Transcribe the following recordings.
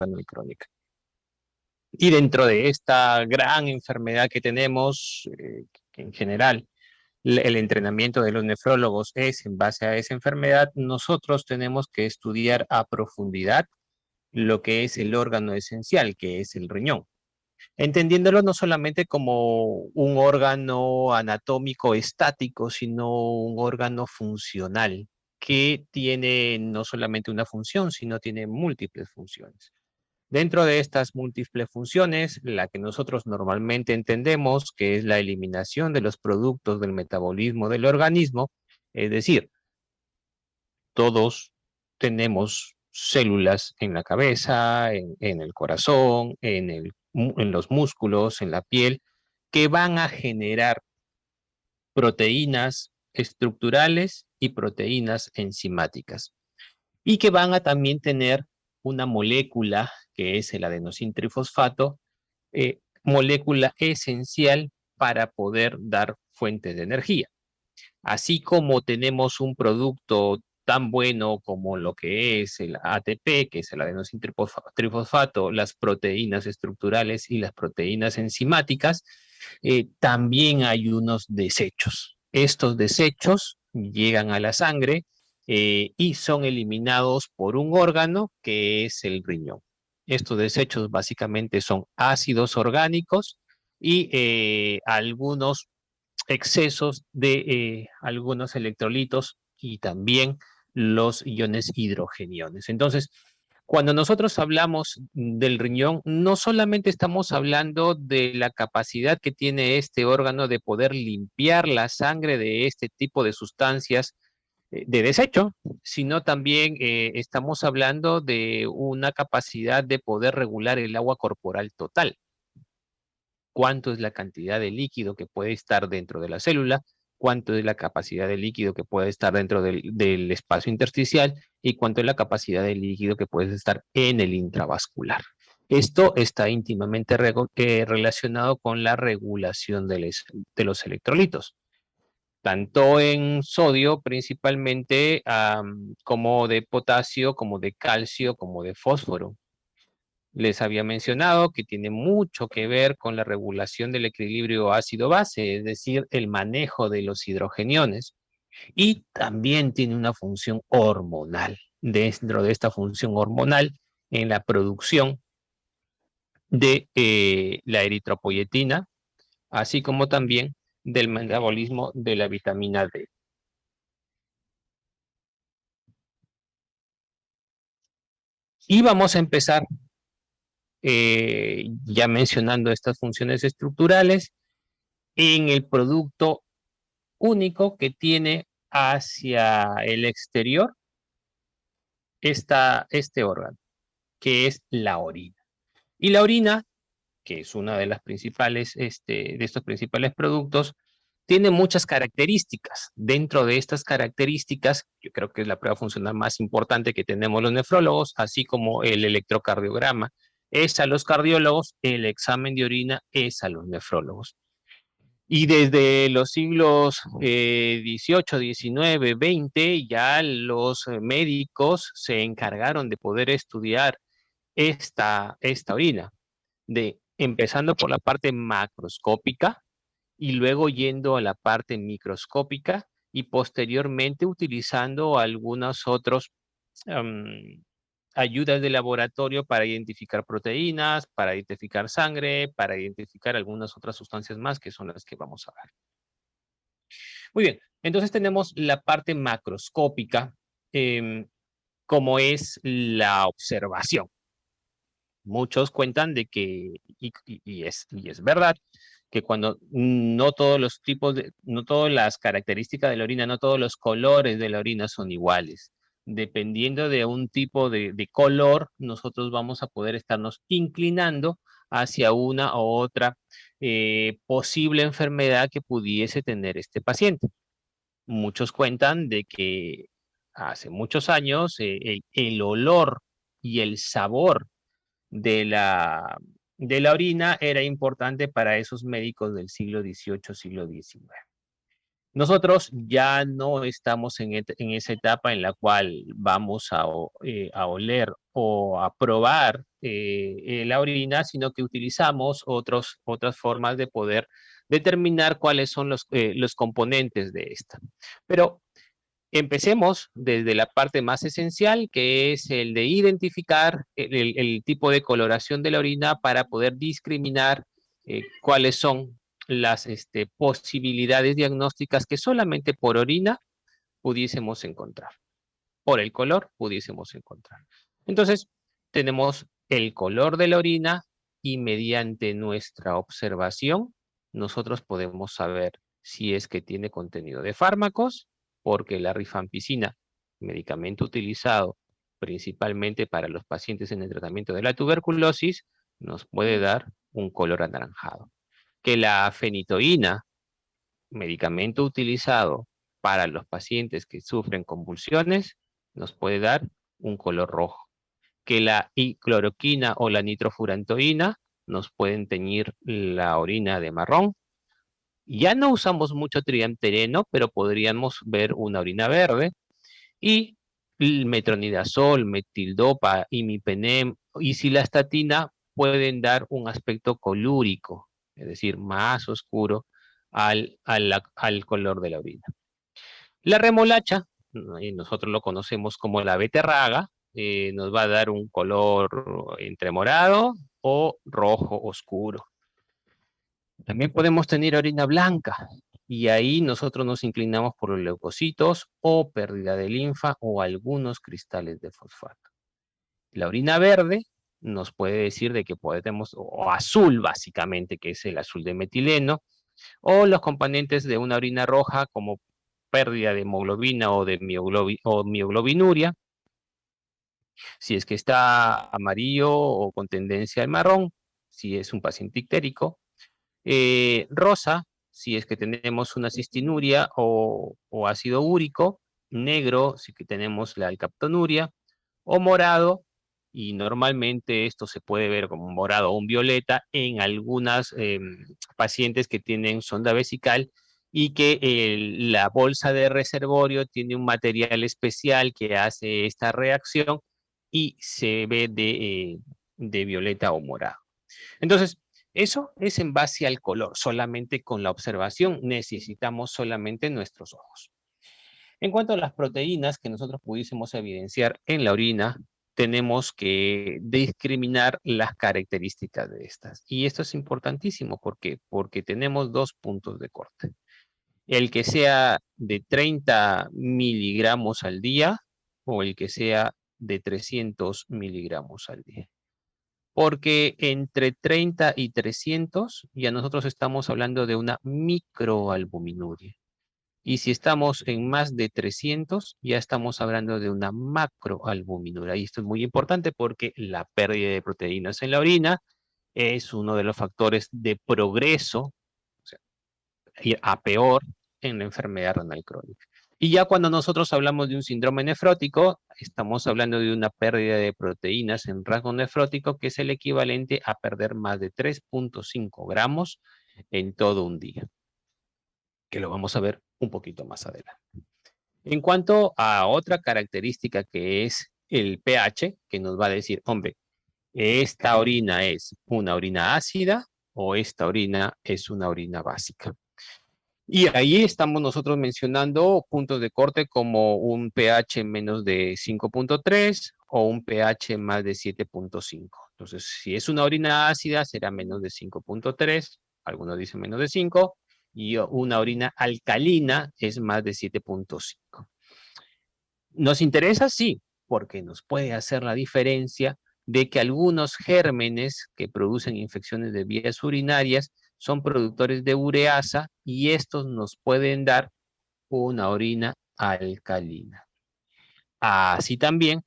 renal crónica. Y dentro de esta gran enfermedad que tenemos, en general, el entrenamiento de los nefrólogos es en base a esa enfermedad, nosotros tenemos que estudiar a profundidad lo que es el órgano esencial, que es el riñón, entendiéndolo no solamente como un órgano anatómico estático, sino un órgano funcional que tiene no solamente una función, sino tiene múltiples funciones. Dentro de estas múltiples funciones, la que nosotros normalmente entendemos, que es la eliminación de los productos del metabolismo del organismo, es decir, todos tenemos células en la cabeza, en el corazón, en los músculos, en la piel, que van a generar proteínas estructurales y proteínas enzimáticas, y que van a también tener una molécula, que es el adenosintrifosfato, molécula esencial para poder dar fuente de energía. Así como tenemos un producto tan bueno como lo que es el ATP, que es el adenosintrifosfato, las proteínas estructurales y las proteínas enzimáticas, también hay unos desechos. Estos desechos llegan a la sangre y son eliminados por un órgano que es el riñón. Estos desechos básicamente son ácidos orgánicos y algunos excesos de algunos electrolitos y también los iones hidrogeniones. Entonces, cuando nosotros hablamos del riñón, no solamente estamos hablando de la capacidad que tiene este órgano de poder limpiar la sangre de este tipo de sustancias de desecho, sino también estamos hablando de una capacidad de poder regular el agua corporal total. Cuánto es la cantidad de líquido que puede estar dentro de la célula, cuánto es la capacidad de líquido que puede estar dentro del espacio intersticial y cuánto es la capacidad de líquido que puede estar en el intravascular. Esto está íntimamente relacionado con la regulación de los electrolitos, tanto en sodio principalmente, como de potasio, como de calcio, como de fósforo. Les había mencionado que tiene mucho que ver con la regulación del equilibrio ácido-base, es decir, el manejo de los hidrogeniones. Y también tiene una función hormonal. Dentro de esta función hormonal, en la producción de la eritropoyetina, así como también del metabolismo de la vitamina D. Y vamos a empezar ya mencionando estas funciones estructurales en el producto único que tiene hacia el exterior este órgano, que es la orina. Y la orina, que es una de las principales, de estos principales productos, tiene muchas características. Dentro de estas características, yo creo que es la prueba funcional más importante que tenemos los nefrólogos, así como el electrocardiograma es a los cardiólogos, el examen de orina es a los nefrólogos. Y desde los siglos XVIII, XIX, XX, ya los médicos se encargaron de poder estudiar esta orina, empezando por la parte macroscópica y luego yendo a la parte microscópica y posteriormente utilizando algunos otros ayudas de laboratorio para identificar proteínas, para identificar sangre, para identificar algunas otras sustancias más que son las que vamos a ver. Muy bien, entonces tenemos la parte macroscópica, como es la observación. Muchos cuentan de que, y es verdad, que cuando no todos los tipos no todas las características de la orina, no todos los colores de la orina son iguales. Dependiendo de un tipo de color, nosotros vamos a poder estarnos inclinando hacia una u otra posible enfermedad que pudiese tener este paciente. Muchos cuentan de que hace muchos años el olor y el sabor de la orina era importante para esos médicos del siglo XVIII, siglo XIX. Nosotros ya no estamos en esa etapa en la cual vamos a oler o a probar la orina, sino que utilizamos otras formas de poder determinar cuáles son los componentes de esta. Pero empecemos desde la parte más esencial, que es el de identificar el tipo de coloración de la orina para poder discriminar cuáles son las posibilidades diagnósticas que solamente por orina pudiésemos encontrar. Por el color pudiésemos encontrar. Entonces, tenemos el color de la orina y mediante nuestra observación, nosotros podemos saber si es que tiene contenido de fármacos, porque la rifampicina, medicamento utilizado principalmente para los pacientes en el tratamiento de la tuberculosis, nos puede dar un color anaranjado. Que la fenitoína, medicamento utilizado para los pacientes que sufren convulsiones, nos puede dar un color rojo. Que la cloroquina o la nitrofurantoína nos pueden teñir la orina de marrón. Ya no usamos mucho triamtereno, pero podríamos ver una orina verde. Y el metronidazol, metildopa, imipenem y cilastatina pueden dar un aspecto colúrico, es decir, más oscuro al color de la orina. La remolacha, nosotros lo conocemos como la beterraga, nos va a dar un color entre morado o rojo oscuro. También podemos tener orina blanca y ahí nosotros nos inclinamos por los leucocitos o pérdida de linfa o algunos cristales de fosfato. La orina verde nos puede decir de que podemos, o azul básicamente, que es el azul de metileno, o los componentes de una orina roja como pérdida de hemoglobina o de mioglobinuria, si es que está amarillo o con tendencia al marrón, si es un paciente ictérico, rosa, si es que tenemos una cistinuria o ácido úrico, negro, si que tenemos la alcaptonuria, o morado, y normalmente esto se puede ver como un morado o un violeta en algunas pacientes que tienen sonda vesical y que la bolsa de reservorio tiene un material especial que hace esta reacción y se ve de violeta o morado. Entonces, eso es en base al color, solamente con la observación necesitamos solamente nuestros ojos. En cuanto a las proteínas que nosotros pudiésemos evidenciar en la orina, tenemos que discriminar las características de estas. Y esto es importantísimo, ¿por qué? Porque tenemos dos puntos de corte. El que sea de 30 miligramos al día o el que sea de 300 miligramos al día. Porque entre 30 y 300 ya nosotros estamos hablando de una microalbuminuria. Y si estamos en más de 300, ya estamos hablando de una macroalbuminuria. Y esto es muy importante porque la pérdida de proteínas en la orina es uno de los factores de progreso, o sea, ir a peor en la enfermedad renal crónica. Y ya cuando nosotros hablamos de un síndrome nefrótico, estamos hablando de una pérdida de proteínas en rasgo nefrótico que es el equivalente a perder más de 3.5 gramos en todo un día, que lo vamos a ver un poquito más adelante. En cuanto a otra característica que es el pH, que nos va a decir, hombre, esta orina es una orina ácida o esta orina es una orina básica. Y ahí estamos nosotros mencionando puntos de corte como un pH menos de 5.3 o un pH más de 7.5. Entonces, si es una orina ácida, será menos de 5.3, algunos dicen menos de 5, y una orina alcalina es más de 7.5. ¿Nos interesa? Sí, porque nos puede hacer la diferencia de que algunos gérmenes que producen infecciones de vías urinarias son productores de ureasa y estos nos pueden dar una orina alcalina. Así también,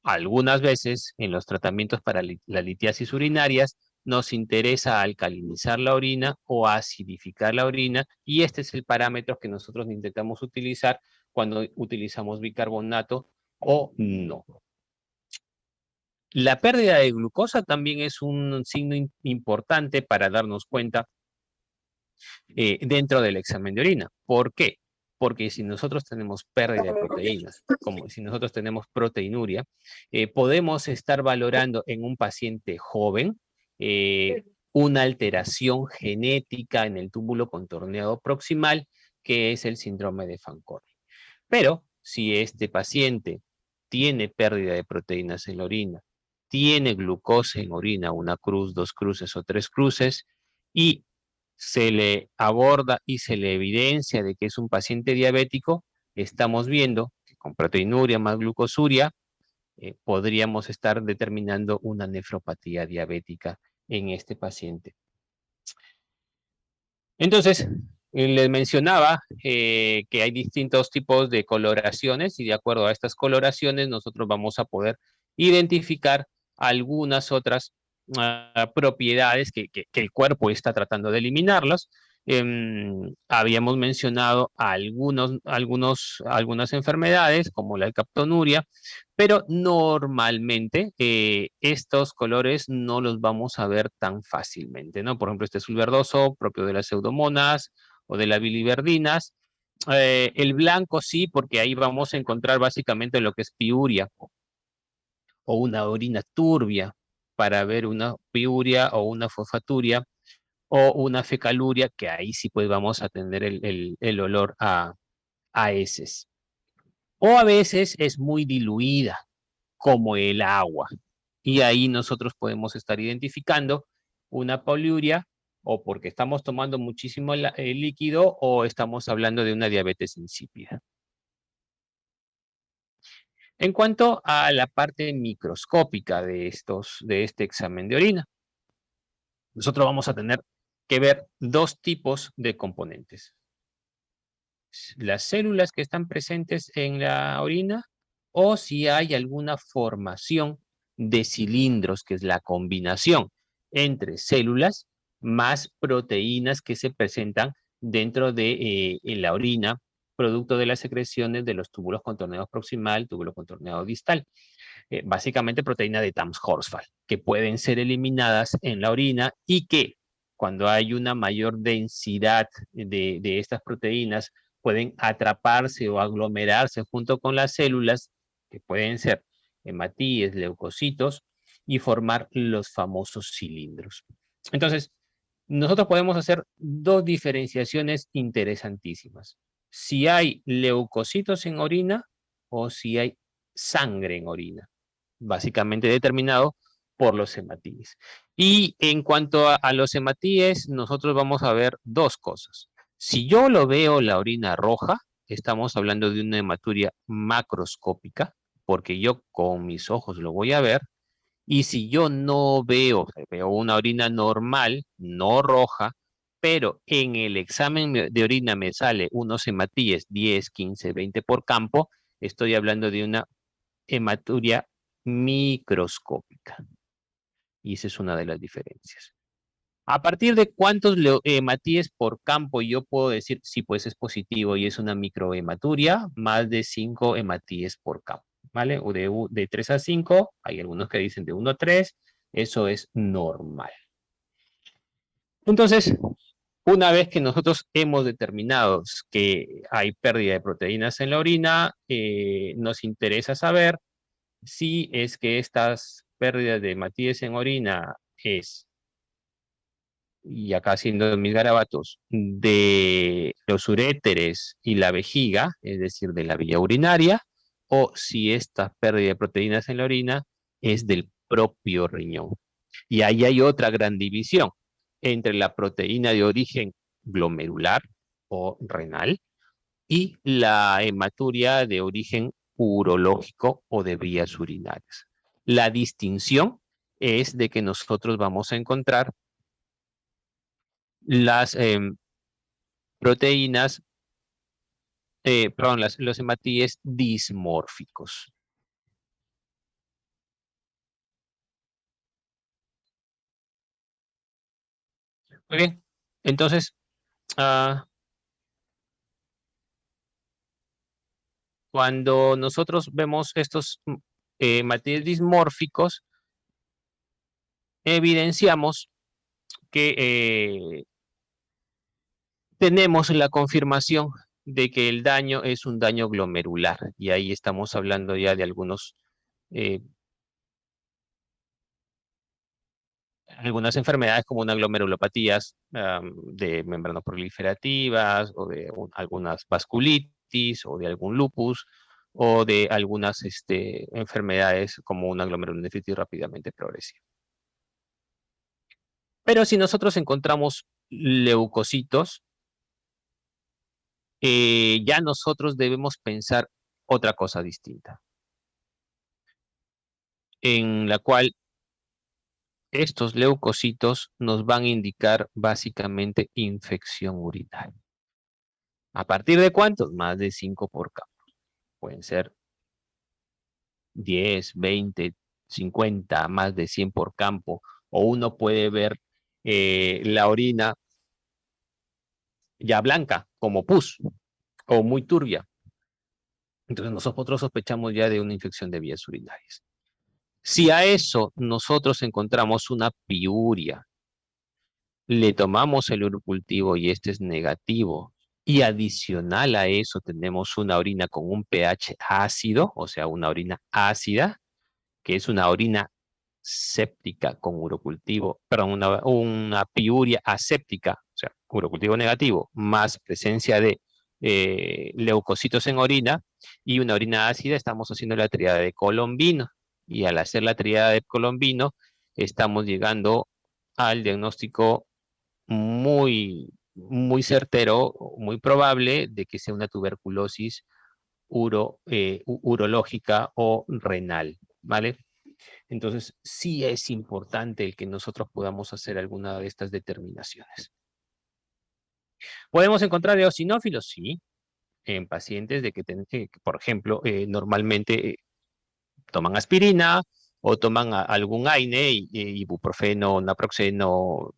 algunas veces en los tratamientos para la litiasis urinarias nos interesa alcalinizar la orina o acidificar la orina y este es el parámetro que nosotros intentamos utilizar cuando utilizamos bicarbonato o no. La pérdida de glucosa también es un signo importante para darnos cuenta dentro del examen de orina. ¿Por qué? porque si nosotros tenemos pérdida de proteínas, como si nosotros tenemos proteinuria, podemos estar valorando en un paciente joven una alteración genética en el túbulo contorneado proximal, que es el síndrome de Fanconi. Pero si este paciente tiene pérdida de proteínas en la orina, tiene glucosa en orina, una cruz, dos cruces o tres cruces, y se le aborda y se le evidencia de que es un paciente diabético, estamos viendo que con proteinuria más glucosuria podríamos estar determinando una nefropatía diabética en este paciente. Entonces, les mencionaba que hay distintos tipos de coloraciones y de acuerdo a estas coloraciones nosotros vamos a poder identificar algunas otras propiedades que el cuerpo está tratando de eliminarlas. Habíamos mencionado algunas enfermedades como la alcaptonuria, pero normalmente estos colores no los vamos a ver tan fácilmente, ¿no? Por ejemplo, este azul verdoso, propio de las pseudomonas o de las biliverdinas. El blanco sí, porque ahí vamos a encontrar básicamente lo que es piuria o una orina turbia para ver una piuria o una fosfaturia o una fecaluria, que ahí sí pues vamos a tener el olor a heces. O a veces es muy diluida, como el agua. Y ahí nosotros podemos estar identificando una poliuria o porque estamos tomando muchísimo líquido o estamos hablando de una diabetes insípida. En cuanto a la parte microscópica de este examen de orina, nosotros vamos a tener que ver dos tipos de componentes. Las células que están presentes en la orina o si hay alguna formación de cilindros, que es la combinación entre células más proteínas que se presentan dentro de la orina, producto de las secreciones de los túbulos contorneados proximal, túbulo contorneado distal. Básicamente proteína de Tams-Horsfall, que pueden ser eliminadas en la orina y que cuando hay una mayor densidad de estas proteínas pueden atraparse o aglomerarse junto con las células, que pueden ser hematíes, leucocitos, y formar los famosos cilindros. Entonces, nosotros podemos hacer dos diferenciaciones interesantísimas. Si hay leucocitos en orina o si hay sangre en orina, básicamente determinado por los hematíes. Y en cuanto a los hematíes, nosotros vamos a ver dos cosas. Si yo lo veo la orina roja, estamos hablando de una hematuria macroscópica, porque yo con mis ojos lo voy a ver, y si yo no veo, veo una orina normal, no roja, pero en el examen de orina me sale unos hematíes 10, 15, 20 por campo, estoy hablando de una hematuria microscópica. Y esa es una de las diferencias. ¿A partir de cuántos hematíes por campo yo puedo decir si pues es positivo y es una microhematuria? Más de 5 hematíes por campo, ¿vale? O de 3 a 5, hay algunos que dicen de 1 a 3, eso es normal. Entonces, una vez que nosotros hemos determinado que hay pérdida de proteínas en la orina, nos interesa saber si es que estas pérdidas de hematíes en orina es, y acá haciendo mis garabatos, de los uréteres y la vejiga, es decir, de la vía urinaria, o si esta pérdida de proteínas en la orina es del propio riñón. Y ahí hay otra gran división entre la proteína de origen glomerular o renal y la hematuria de origen urológico o de vías urinarias. La distinción es de que nosotros vamos a encontrar las proteínas, perdón, los hematíes dismórficos. Muy bien, entonces, cuando nosotros vemos estos hematíes dismórficos, evidenciamos que tenemos la confirmación de que el daño es un daño glomerular, y ahí estamos hablando ya de algunas enfermedades como una glomerulopatías de membranas proliferativas o de algunas vasculitis o de algún lupus o de algunas enfermedades como una glomerulonefritis rápidamente progresiva. Pero si nosotros encontramos leucocitos, ya nosotros debemos pensar otra cosa distinta, en la cual estos leucocitos nos van a indicar básicamente infección urinaria. ¿A partir de cuántos? Más de 5 por campo. Pueden ser 10, 20, 50, más de 100 por campo. O uno puede ver la orina ya blanca, como pus, o muy turbia. Entonces nosotros sospechamos ya de una infección de vías urinarias. Si a eso nosotros encontramos una piuria, le tomamos el urocultivo y este es negativo, y adicional a eso tenemos una orina con un pH ácido, o sea, una orina ácida, que es una orina séptica con urocultivo, perdón, una piuria aséptica, o sea, urocultivo negativo, más presencia de leucocitos en orina y una orina ácida, estamos haciendo la tríada de Colombino. Y al hacer la tríada de Colombino, estamos llegando al diagnóstico muy certero, muy probable de que sea una tuberculosis urológica o renal, ¿vale? Entonces, sí es importante el que nosotros podamos hacer alguna de estas determinaciones. ¿Podemos encontrar eosinófilos? Sí, en pacientes de que por ejemplo, normalmente toman aspirina o toman algún AINE, ibuprofeno, naproxeno,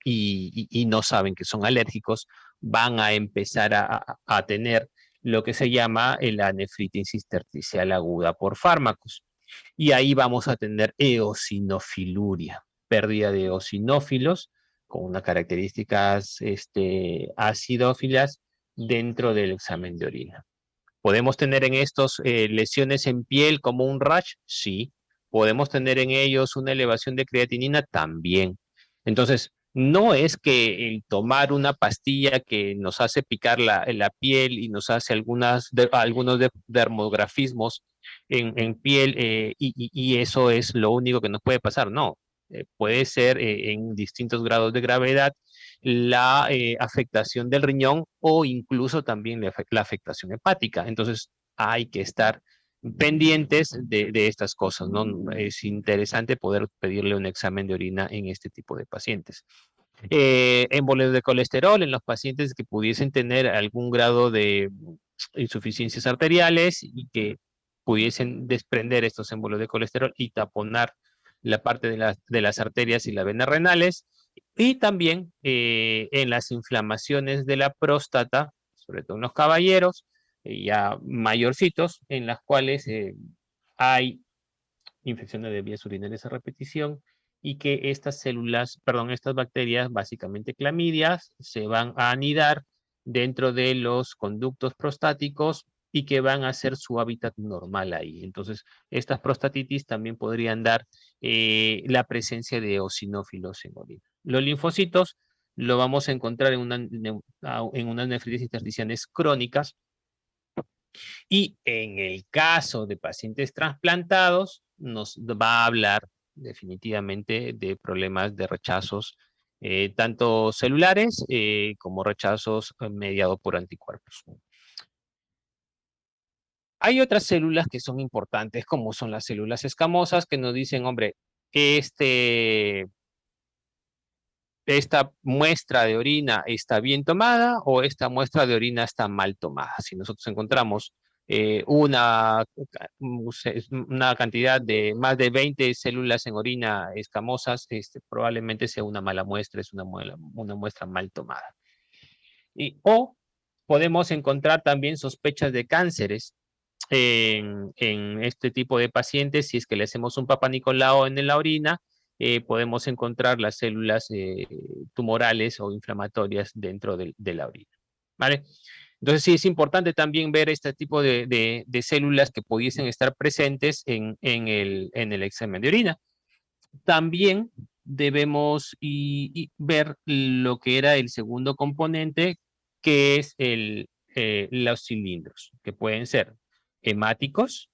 y no saben que son alérgicos, van a empezar a tener lo que se llama la nefritis intersticial aguda por fármacos. Y ahí vamos a tener eosinofiluria, pérdida de eosinófilos con unas características acidófilas dentro del examen de orina. ¿Podemos tener en estos lesiones en piel como un rash? Sí. ¿Podemos tener en ellos una elevación de creatinina? También. Entonces, no es que el tomar una pastilla que nos hace picar la piel y nos hace algunos dermografismos en piel y eso es lo único que nos puede pasar. No, puede ser en distintos grados de gravedad la afectación del riñón o incluso también la afectación hepática. Entonces, hay que estar pendientes de estas cosas, ¿no? Es interesante poder pedirle un examen de orina en este tipo de pacientes. Embolios de colesterol en los pacientes que pudiesen tener algún grado de insuficiencias arteriales y que pudiesen desprender estos émbolos de colesterol y taponar la parte de las arterias y las venas renales. Y también en las inflamaciones de la próstata, sobre todo en los caballeros, ya mayorcitos, en las cuales hay infecciones de vías urinarias a repetición y que estas células, perdón, estas bacterias, básicamente clamidias, se van a anidar dentro de los conductos prostáticos y que van a ser su hábitat normal ahí. Entonces, estas prostatitis también podrían dar la presencia de eosinófilos en orina. Los linfocitos lo vamos a encontrar en unas nefritis intersticiales crónicas y en el caso de pacientes trasplantados, nos va a hablar definitivamente de problemas de rechazos, tanto celulares como rechazos mediados por anticuerpos. Hay otras células que son importantes, como son las células escamosas, que nos dicen, hombre, esta muestra de orina está bien tomada o esta muestra de orina está mal tomada. Si nosotros encontramos una cantidad de más de 20 células en orina escamosas, probablemente sea una mala muestra, es una muestra mal tomada. O podemos encontrar también sospechas de cánceres en este tipo de pacientes. Si es que le hacemos un Papa Nicolau en la orina, podemos encontrar las células tumorales o inflamatorias dentro de la orina. ¿Vale? Entonces sí es importante también ver este tipo de células que pudiesen estar presentes en el examen de orina. También debemos ver lo que era el segundo componente, que es los cilindros, que pueden ser hemáticos,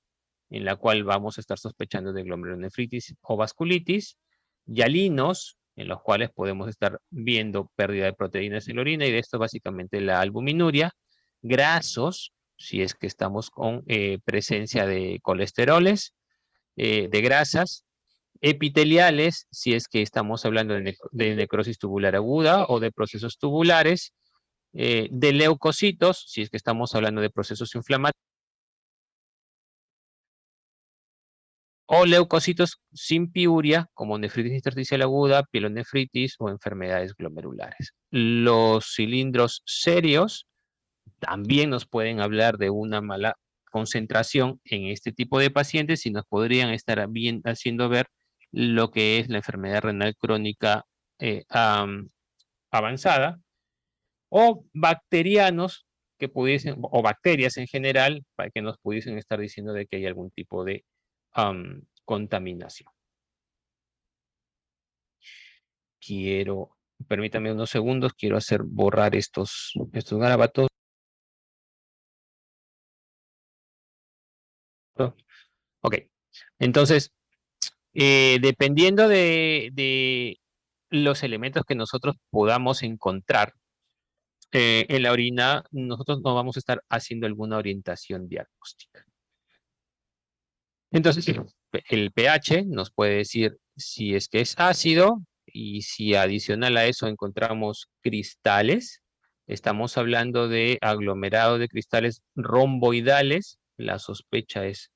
en la cual vamos a estar sospechando de glomerulonefritis o vasculitis, hialinos, en los cuales podemos estar viendo pérdida de proteínas en la orina, y de esto básicamente la albuminuria, grasos, si es que estamos con presencia de colesteroles, de grasas, epiteliales, si es que estamos hablando de necrosis tubular aguda o de procesos tubulares, de leucocitos, si es que estamos hablando de procesos inflamatorios, o leucocitos sin piuria, como nefritis intersticial aguda, pielonefritis o enfermedades glomerulares. Los cilindros serios también nos pueden hablar de una mala concentración en este tipo de pacientes y nos podrían estar haciendo ver lo que es la enfermedad renal crónica avanzada, o bacterianos que pudiesen, o bacterias en general, para que nos pudiesen estar diciendo de que hay algún tipo de contaminación. Permítame unos segundos, quiero borrar estos garabatos. Ok, entonces, dependiendo de los elementos que nosotros podamos encontrar en la orina, nosotros no vamos a estar haciendo alguna orientación diagnóstica. Entonces, el pH nos puede decir si es que es ácido, y si adicional a eso encontramos cristales, estamos hablando de aglomerado de cristales romboidales, la sospecha es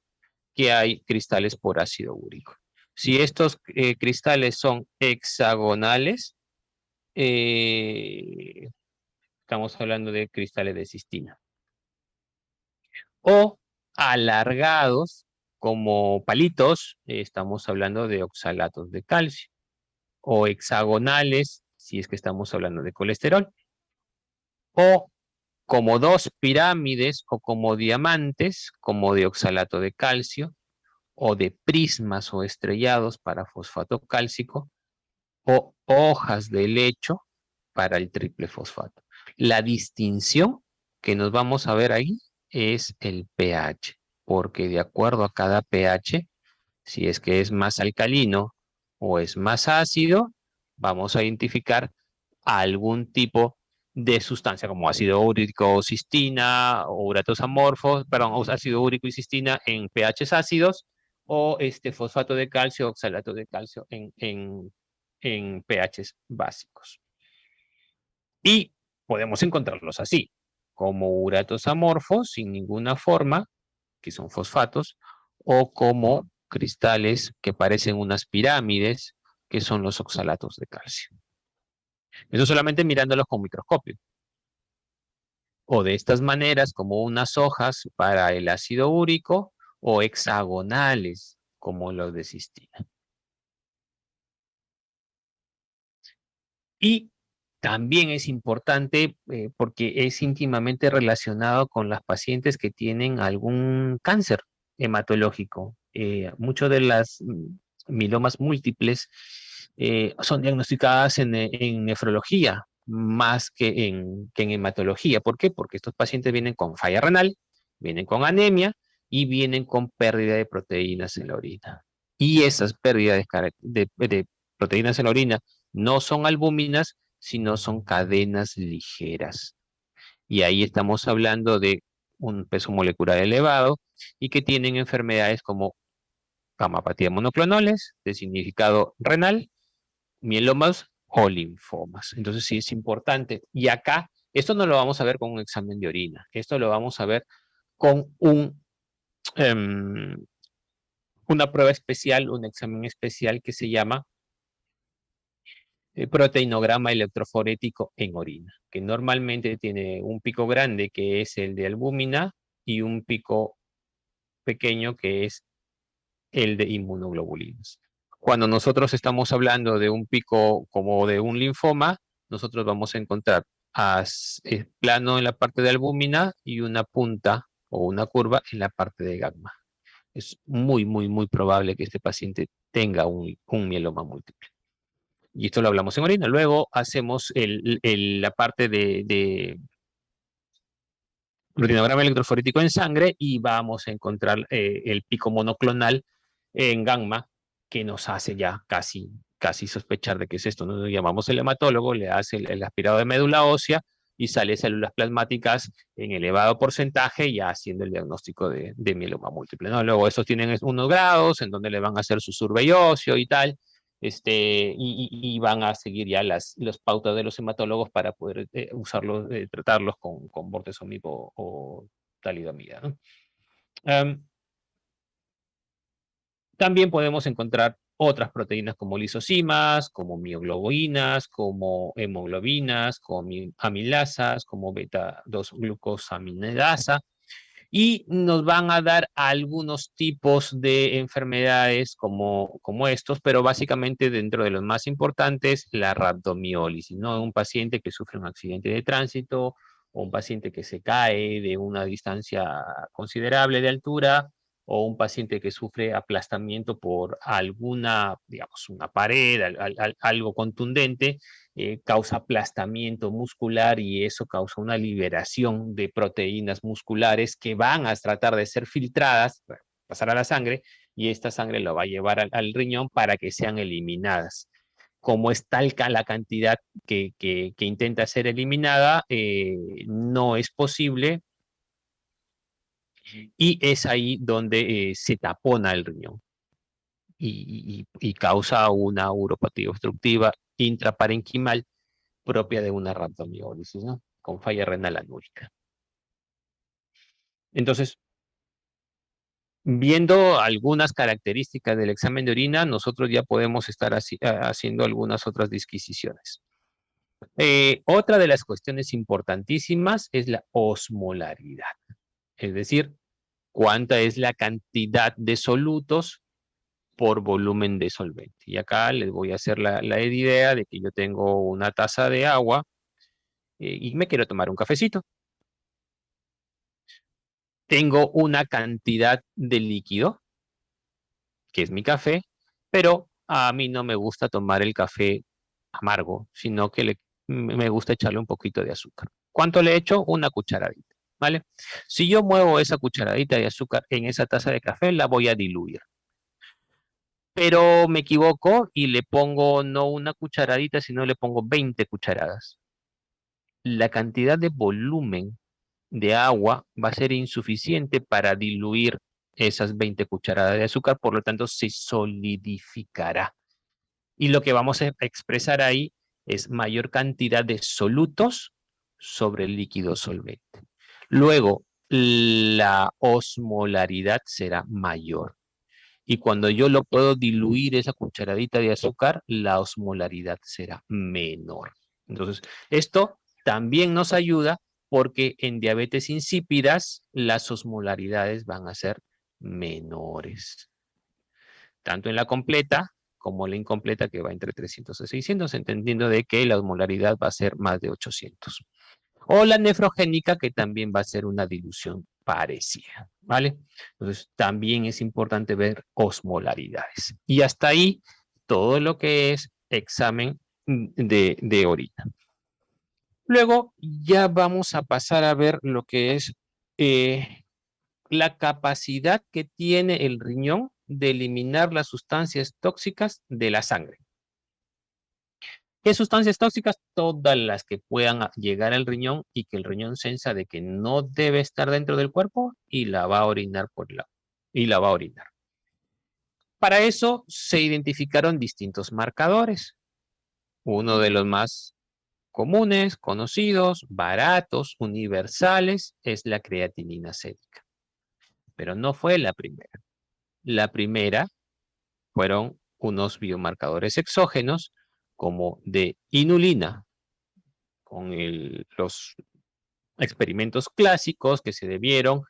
que hay cristales por ácido úrico. Si estos cristales son hexagonales, estamos hablando de cristales de cistina. O alargados como palitos, estamos hablando de oxalatos de calcio. O hexagonales, si es que estamos hablando de colesterol. O como dos pirámides o como diamantes, como de oxalato de calcio, o de prismas o estrellados para fosfato cálcico, o hojas de helecho para el triple fosfato. La distinción que nos vamos a ver ahí es el pH, porque de acuerdo a cada pH, si es que es más alcalino o es más ácido, vamos a identificar algún tipo de sustancia como ácido úrico, cistina, o uratos amorfos, perdón, ácido úrico y cistina en pHs ácidos, o fosfato de calcio, oxalato de calcio en pHs básicos. Y podemos encontrarlos así, como uratos amorfos sin ninguna forma, que son fosfatos, o como cristales que parecen unas pirámides, que son los oxalatos de calcio. Eso solamente mirándolos con microscopio. O de estas maneras, como unas hojas para el ácido úrico, o hexagonales, como los de cistina. Y también es importante porque es íntimamente relacionado con las pacientes que tienen algún cáncer hematológico. Muchas de las mielomas múltiples son diagnosticadas en nefrología más que en hematología. ¿Por qué? Porque estos pacientes vienen con falla renal, vienen con anemia y vienen con pérdida de proteínas en la orina. Y esas pérdidas de proteínas en la orina no son albúminas, sino son cadenas ligeras. Y ahí estamos hablando de un peso molecular elevado y que tienen enfermedades como gamapatía monoclonales, de significado renal, mielomas o linfomas. Entonces sí es importante. Y acá, esto no lo vamos a ver con un examen de orina, esto lo vamos a ver con una prueba especial, un examen especial que se llama proteinograma electroforético en orina, que normalmente tiene un pico grande, que es el de albúmina, y un pico pequeño, que es el de inmunoglobulinas. Cuando nosotros estamos hablando de un pico como de un linfoma, nosotros vamos a encontrar plano en la parte de albúmina y una punta o una curva en la parte de gamma. Es muy, muy, muy probable que este paciente tenga un mieloma múltiple. Y esto lo hablamos en orina. Luego hacemos la parte de retinograma electroforético en sangre y vamos a encontrar el pico monoclonal en gamma que nos hace ya casi sospechar de qué es esto. Nos llamamos el hematólogo, le hace el aspirado de médula ósea y sale células plasmáticas en elevado porcentaje, ya haciendo el diagnóstico de mieloma múltiple, ¿no? Luego estos tienen unos grados en donde le van a hacer su survey óseo y tal, y van a seguir ya las pautas de los hematólogos para poder usarlos, tratarlos con bortezomib o talidomida, ¿no? También podemos encontrar otras proteínas como lisosimas, como mioglobinas, como hemoglobinas, como amilasas, como beta-2-glucosaminidasa, y nos van a dar algunos tipos de enfermedades como estos, pero básicamente dentro de los más importantes, la rhabdomiólisis, ¿no? Un paciente que sufre un accidente de tránsito o un paciente que se cae de una distancia considerable de altura o un paciente que sufre aplastamiento por alguna, digamos, una pared, algo contundente, causa aplastamiento muscular y eso causa una liberación de proteínas musculares que van a tratar de ser filtradas, pasar a la sangre, y esta sangre lo va a llevar al riñón para que sean eliminadas. Como es tal la cantidad que intenta ser eliminada, no es posible y es ahí donde se tapona el riñón y causa una uropatía obstructiva intraparenquimal propia de una rhabdomiólisis, ¿no? Con falla renal anúrica. Entonces, viendo algunas características del examen de orina, nosotros ya podemos estar haciendo algunas otras disquisiciones. Otra de las cuestiones importantísimas es la osmolaridad, es decir, cuánta es la cantidad de solutos por volumen de solvente. Y acá les voy a hacer la idea de que yo tengo una taza de agua y me quiero tomar un cafecito. Tengo una cantidad de líquido, que es mi café, pero a mí no me gusta tomar el café amargo, sino que me gusta echarle un poquito de azúcar. ¿Cuánto le echo? Una cucharadita, ¿vale? Si yo muevo esa cucharadita de azúcar en esa taza de café, la voy a diluir. Pero me equivoco y le pongo no una cucharadita, sino le pongo 20 cucharadas. La cantidad de volumen de agua va a ser insuficiente para diluir esas 20 cucharadas de azúcar, por lo tanto se solidificará. Y lo que vamos a expresar ahí es mayor cantidad de solutos sobre el líquido solvente. Luego, la osmolaridad será mayor. Y cuando yo lo puedo diluir esa cucharadita de azúcar, la osmolaridad será menor. Entonces, esto también nos ayuda porque en diabetes insípidas las osmolaridades van a ser menores. Tanto en la completa como la incompleta, que va entre 300 y 600, entendiendo de que la osmolaridad va a ser más de 800. O la nefrogénica, que también va a ser una dilución parecida, ¿vale? Entonces, también es importante ver osmolaridades. Y hasta ahí, todo lo que es examen de orina. Luego, ya vamos a pasar a ver lo que es la capacidad que tiene el riñón de eliminar las sustancias tóxicas de la sangre. ¿Qué sustancias tóxicas? Todas las que puedan llegar al riñón y que el riñón sensa de que no debe estar dentro del cuerpo y la va a orinar y la va a orinar. Para eso se identificaron distintos marcadores. Uno de los más comunes, conocidos, baratos, universales, es la creatinina sérica. Pero no fue la primera. La primera fueron unos biomarcadores exógenos como de inulina, con los experimentos clásicos que se debieron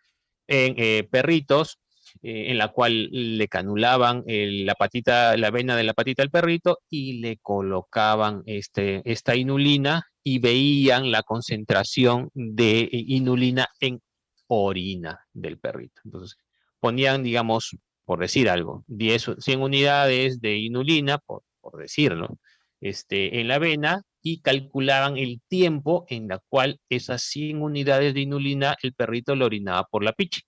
en perritos en la cual le canulaban la vena de la patita al perrito y le colocaban esta inulina y veían la concentración de inulina en orina del perrito. Entonces, ponían, digamos, por decir algo, 100 unidades de inulina, por decirlo, en la vena y calculaban el tiempo en la cual esas 100 unidades de inulina el perrito lo orinaba por la picha.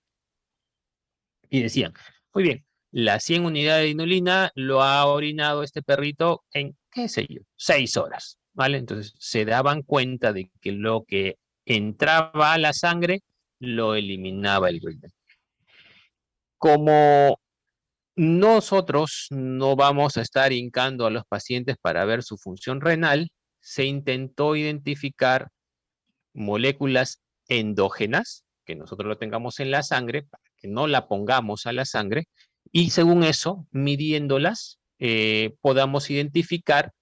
Y decían, muy bien, las 100 unidades de inulina lo ha orinado este perrito en, qué sé yo, 6 horas, ¿vale? Entonces se daban cuenta de que lo que entraba a la sangre lo eliminaba el riñón. Como nosotros no vamos a estar hincando a los pacientes para ver su función renal, se intentó identificar moléculas endógenas, que nosotros lo tengamos en la sangre, para que no la pongamos a la sangre, y según eso, midiéndolas, podamos identificar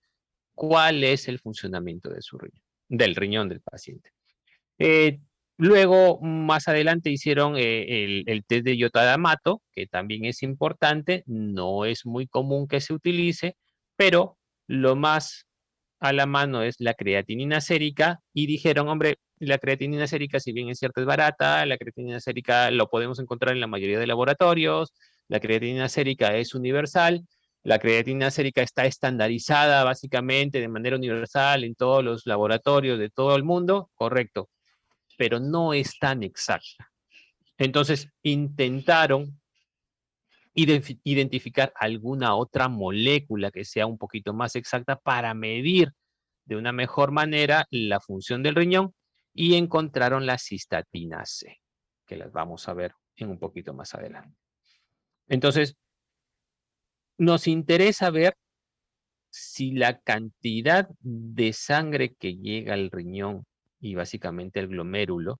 cuál es el funcionamiento de su riñón, del riñón del paciente. Luego, más adelante, hicieron el test de iotada-mato, que también es importante, no es muy común que se utilice, pero lo más a la mano es la creatinina sérica y dijeron, hombre, la creatinina sérica, si bien es cierto, es barata, la creatinina sérica lo podemos encontrar en la mayoría de laboratorios, la creatinina sérica es universal, la creatinina sérica está estandarizada básicamente de manera universal en todos los laboratorios de todo el mundo, correcto, pero no es tan exacta. Entonces intentaron identificar alguna otra molécula que sea un poquito más exacta para medir de una mejor manera la función del riñón y encontraron la cistatina C, que las vamos a ver en un poquito más adelante. Entonces, nos interesa ver si la cantidad de sangre que llega al riñón y básicamente al glomérulo,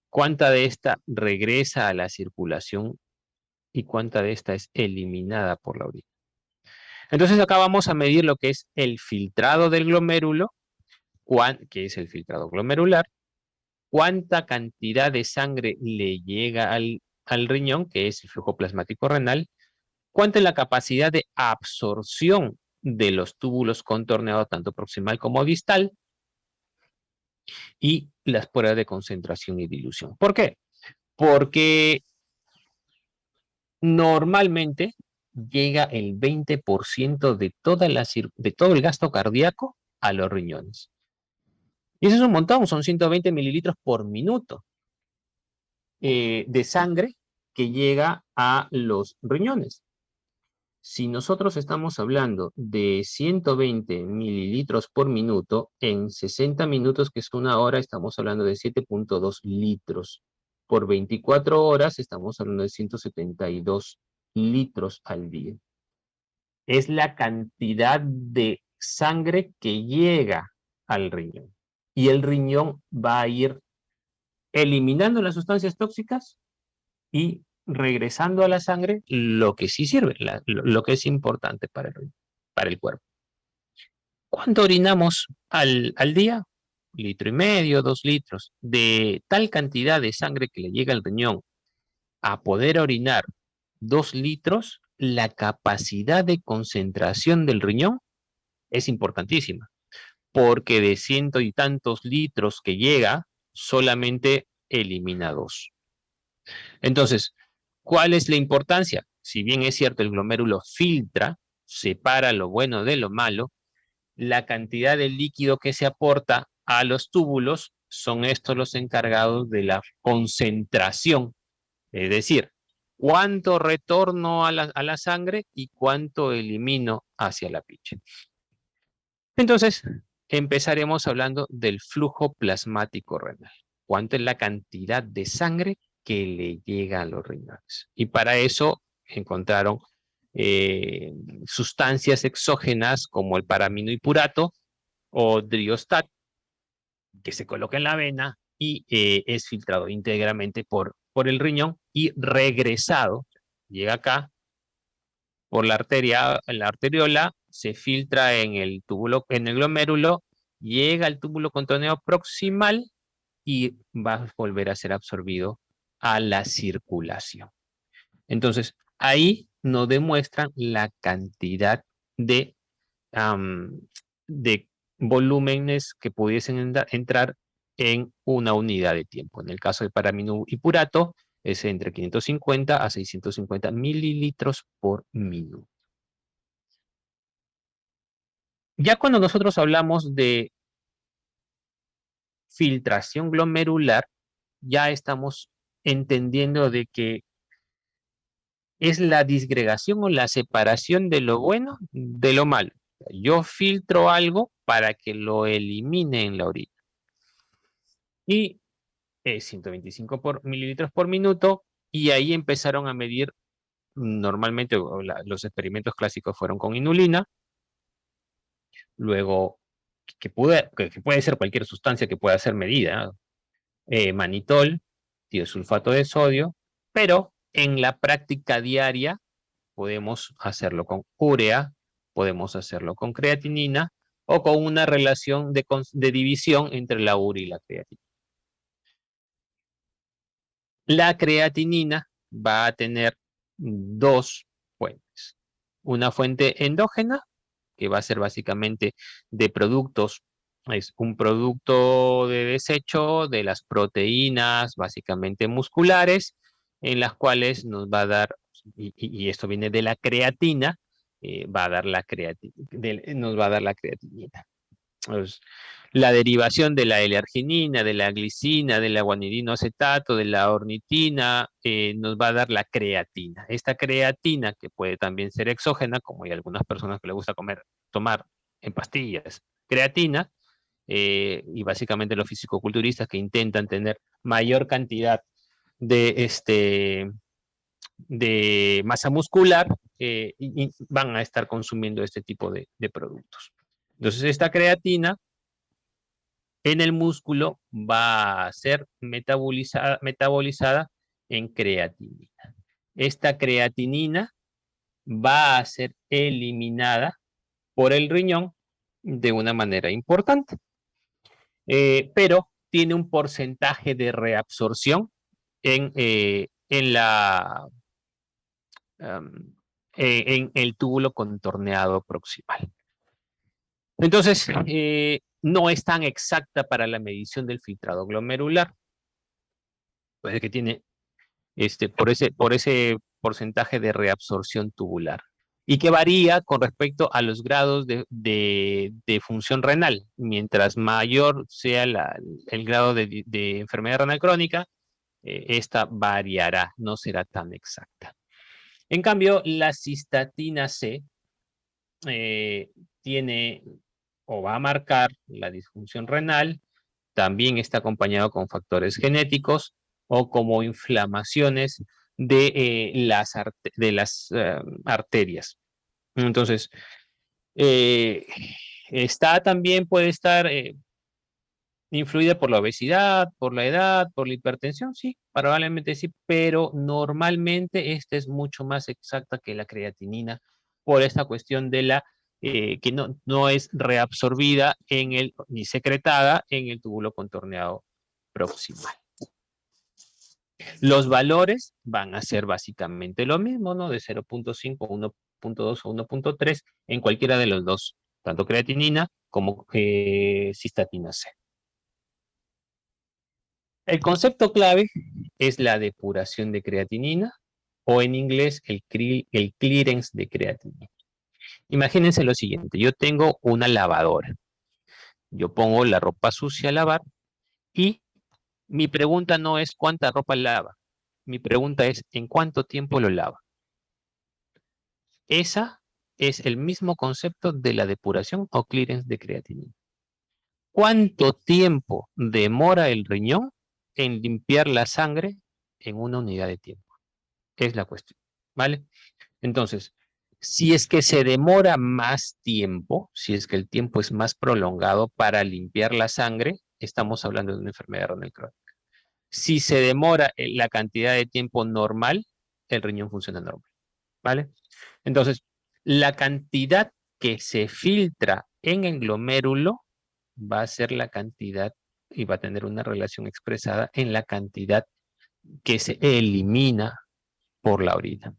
cuánta de esta regresa a la circulación y cuánta de esta es eliminada por la orina. Entonces acá vamos a medir lo que es el filtrado del glomérulo, que es el filtrado glomerular, cuánta cantidad de sangre le llega al riñón, que es el flujo plasmático renal, cuánta es la capacidad de absorción de los túbulos contorneados tanto proximal como distal y las pruebas de concentración y dilución. ¿Por qué? Porque normalmente llega el 20% de todo el gasto cardíaco a los riñones. Y eso es un montón, son 120 mililitros por minuto de sangre que llega a los riñones. Si nosotros estamos hablando de 120 mililitros por minuto, en 60 minutos, que es una hora, estamos hablando de 7.2 litros. Por 24 horas estamos hablando de 172 litros al día. Es la cantidad de sangre que llega al riñón. Y el riñón va a ir eliminando las sustancias tóxicas y regresando a la sangre lo que sí sirve, lo que es importante para el cuerpo. ¿Cuánto orinamos al día? 1,5 litros, 2 litros. De tal cantidad de sangre que le llega al riñón a poder orinar 2 litros, la capacidad de concentración del riñón es importantísima, porque de ciento y tantos litros que llega, solamente elimina 2. Entonces, ¿cuál es la importancia? Si bien es cierto, el glomérulo filtra, separa lo bueno de lo malo, la cantidad de líquido que se aporta a los túbulos son estos los encargados de la concentración, es decir, cuánto retorno a la sangre y cuánto elimino hacia la picha. Entonces, empezaremos hablando del flujo plasmático renal. ¿Cuánto es la cantidad de sangre que le llega a los riñones? Y para eso encontraron sustancias exógenas como el paraminoipurato o driostat, que se coloca en la vena y es filtrado íntegramente por el riñón y regresado, llega acá por la arteria, en la arteriola, se filtra en el túbulo, en el glomérulo, llega al túbulo contorneado proximal y va a volver a ser absorbido a la circulación. Entonces, ahí nos demuestran la cantidad de, de volúmenes que pudiesen entrar en una unidad de tiempo. En el caso del paraminopurato es entre 550 a 650 mililitros por minuto. Ya cuando nosotros hablamos de filtración glomerular, ya estamos entendiendo de que es la disgregación o la separación de lo bueno de lo malo. Yo filtro algo para que lo elimine en la orina. Y 125 mililitros por minuto, y ahí empezaron a medir, normalmente los experimentos clásicos fueron con inulina, luego que puede ser cualquier sustancia que pueda ser medida, manitol, tiosulfato de sodio, pero en la práctica diaria podemos hacerlo con urea, podemos hacerlo con creatinina o con una relación de división entre la urea y la creatinina. La creatinina va a tener dos fuentes. Una fuente endógena, que va a ser básicamente de productos, es un producto de desecho de las proteínas, básicamente musculares, en las cuales nos va a dar, y esto viene de la creatina, va a dar nos va a dar la creatinina. Pues, la derivación de la L-arginina, de la glicina, del guanidinoacetato, de la ornitina, nos va a dar la creatina. Esta creatina, que puede también ser exógena, como hay algunas personas que les gusta tomar en pastillas, creatina, y básicamente los fisicoculturistas que intentan tener mayor cantidad de, de masa muscular, y van a estar consumiendo este tipo de productos. Entonces, esta creatina en el músculo va a ser metabolizada en creatinina. Esta creatinina va a ser eliminada por el riñón de una manera importante, pero tiene un porcentaje de reabsorción en en el túbulo contorneado proximal. Entonces, no es tan exacta para la medición del filtrado glomerular. Puede que tiene por ese porcentaje de reabsorción tubular. Y que varía con respecto a los grados de función renal. Mientras mayor sea el grado de enfermedad renal crónica, esta variará, no será tan exacta. En cambio, la cistatina C tiene o va a marcar la disfunción renal, también está acompañado con factores genéticos o como inflamaciones de las arterias. Entonces, eh, también puede estar influida por la obesidad, por la edad, por la hipertensión, sí, probablemente sí, pero normalmente esta es mucho más exacta que la creatinina por esta cuestión de que no es reabsorbida ni secretada en el túbulo contorneado proximal. Los valores van a ser básicamente lo mismo, ¿no? De 0.5, 1.2 o 1.3 en cualquiera de los dos, tanto creatinina como cistatina C. El concepto clave es la depuración de creatinina o en inglés el clearance de creatinina. Imagínense lo siguiente, yo tengo una lavadora, yo pongo la ropa sucia a lavar y mi pregunta no es cuánta ropa lava, mi pregunta es en cuánto tiempo lo lava. Esa es el mismo concepto de la depuración o clearance de creatinina. ¿Cuánto tiempo demora el riñón en limpiar la sangre en una unidad de tiempo? Es la cuestión, ¿vale? Entonces, si es que se demora más tiempo, si es que el tiempo es más prolongado para limpiar la sangre, estamos hablando de una enfermedad renal crónica. Si se demora la cantidad de tiempo normal, el riñón funciona normal, ¿vale? Entonces, la cantidad que se filtra en el glomérulo va a ser la cantidad y va a tener una relación expresada en la cantidad que se elimina por la orina.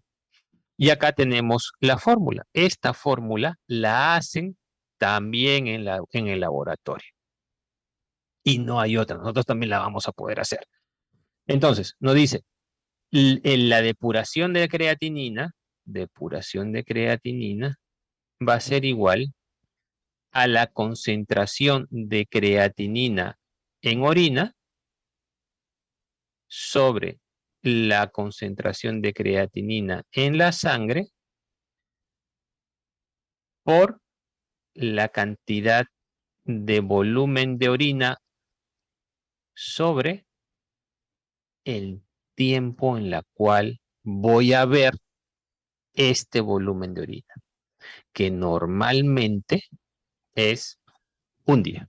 Y acá tenemos la fórmula. Esta fórmula la hacen también en el laboratorio. Y no hay otra. Nosotros también la vamos a poder hacer. Entonces, nos dice, en la depuración de creatinina va a ser igual a la concentración de creatinina en orina sobre la concentración de creatinina en la sangre por la cantidad de volumen de orina sobre el tiempo en la cual voy a ver este volumen de orina, que normalmente es un día.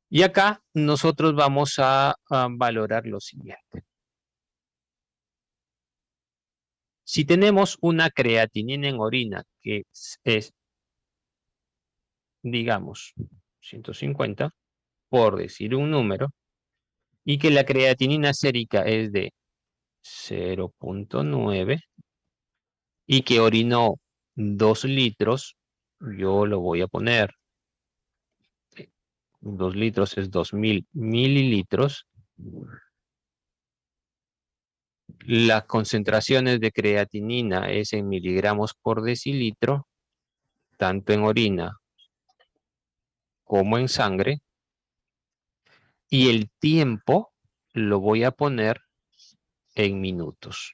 Y acá nosotros vamos a valorar lo siguiente. Si tenemos una creatinina en orina que es digamos, 150, por decir un número, y que la creatinina sérica es de 0.9 y que orinó 2 litros, yo lo voy a poner, 2 litros es 2000 mililitros. Las concentraciones de creatinina es en miligramos por decilitro, tanto en orina como en sangre. Y el tiempo lo voy a poner en minutos.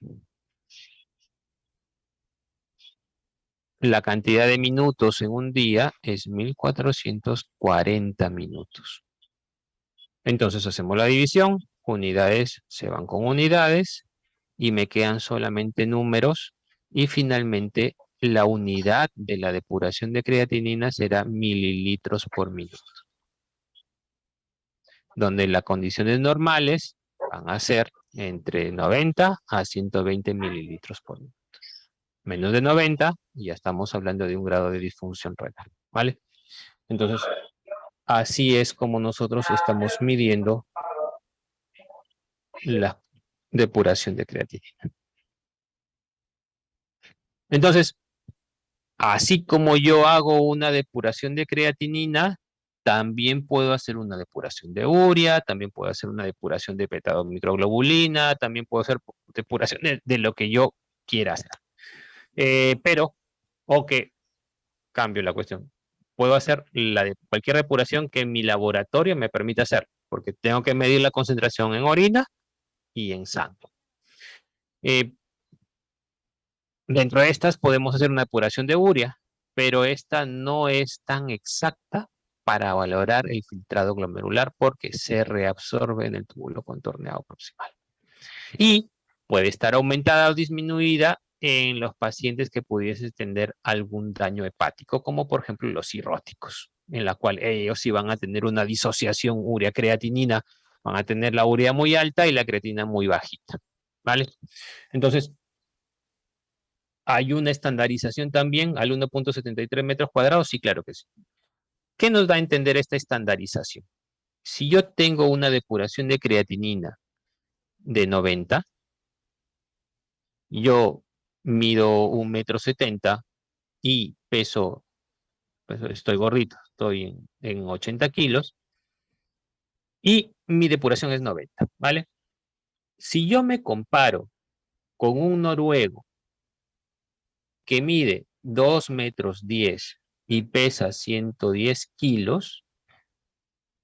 La cantidad de minutos en un día es 1440 minutos. Entonces hacemos la división, unidades se van con unidades y me quedan solamente números y finalmente la unidad de la depuración de creatinina será mililitros por minuto. Donde las condiciones normales van a ser entre 90 a 120 mililitros por minuto. Menos de 90, ya estamos hablando de un grado de disfunción renal, ¿vale? Entonces, así es como nosotros estamos midiendo la depuración de creatinina. Entonces, así como yo hago una depuración de creatinina, también puedo hacer una depuración de urea, también puedo hacer una depuración de microglobulina, también puedo hacer depuración de lo que yo quiera hacer. Pero, ok, cambio la cuestión. Puedo hacer cualquier depuración que mi laboratorio me permita hacer, porque tengo que medir la concentración en orina y en sangre. Dentro de estas podemos hacer una depuración de urea, pero esta no es tan exacta para valorar el filtrado glomerular porque se reabsorbe en el túbulo contorneado proximal. Y puede estar aumentada o disminuida en los pacientes que pudiesen tener algún daño hepático, como por ejemplo los cirróticos, en la cual ellos sí van a tener una disociación urea-creatinina, van a tener la urea muy alta y la creatinina muy bajita, ¿vale? Entonces, ¿hay una estandarización también al 1.73 metros cuadrados? Sí, claro que sí. ¿Qué nos da a entender esta estandarización? Si yo tengo una depuración de creatinina de 90, yo mido 1,70 m y peso, pues estoy gordito, estoy en 80 kilos, y mi depuración es 90, ¿vale? Si yo me comparo con un noruego que mide 2,10 metros y pesa 110 kilos,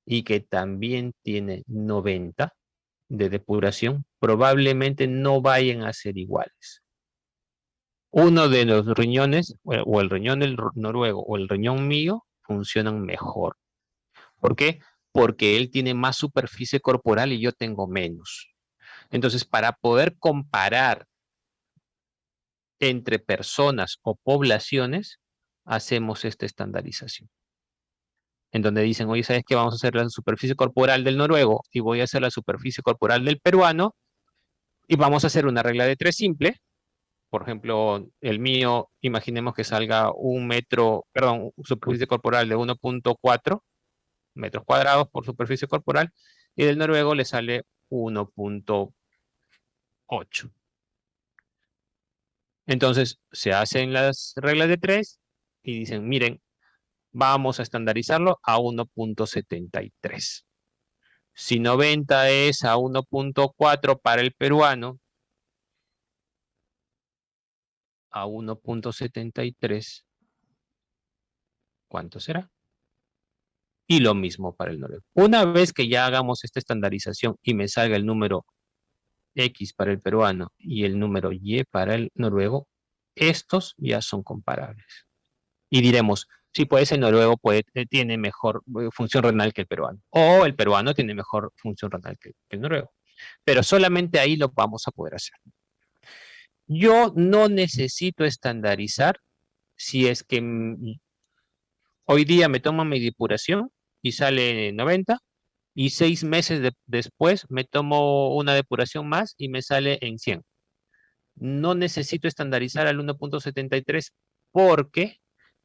y que también tiene 90 de depuración, probablemente no vayan a ser iguales. Uno de los riñones, o el riñón del noruego o el riñón mío, funcionan mejor. ¿Por qué? Porque él tiene más superficie corporal y yo tengo menos. Entonces, para poder comparar entre personas o poblaciones, hacemos esta estandarización. En donde dicen, oye, ¿sabes qué? Vamos a hacer la superficie corporal del noruego y voy a hacer la superficie corporal del peruano y vamos a hacer una regla de 3 simple. Por ejemplo, el mío, imaginemos que salga superficie corporal de 1.4 metros cuadrados por superficie corporal y del noruego le sale 1.8. Entonces, se hacen las reglas de 3 y dicen, miren, vamos a estandarizarlo a 1.73. Si 90 es a 1.4 para el peruano, a 1.73, ¿cuánto será? Y lo mismo para el noruego. Una vez que ya hagamos esta estandarización y me salga el número X para el peruano y el número Y para el noruego, estos ya son comparables. Y diremos, sí, pues el noruego tiene mejor función renal que el peruano, o el peruano tiene mejor función renal que el noruego. Pero solamente ahí lo vamos a poder hacer. Yo no necesito estandarizar si es que hoy día me tomo mi depuración y sale 90 y 6 meses después me tomo una depuración más y me sale en 100. No necesito estandarizar al 1.73 porque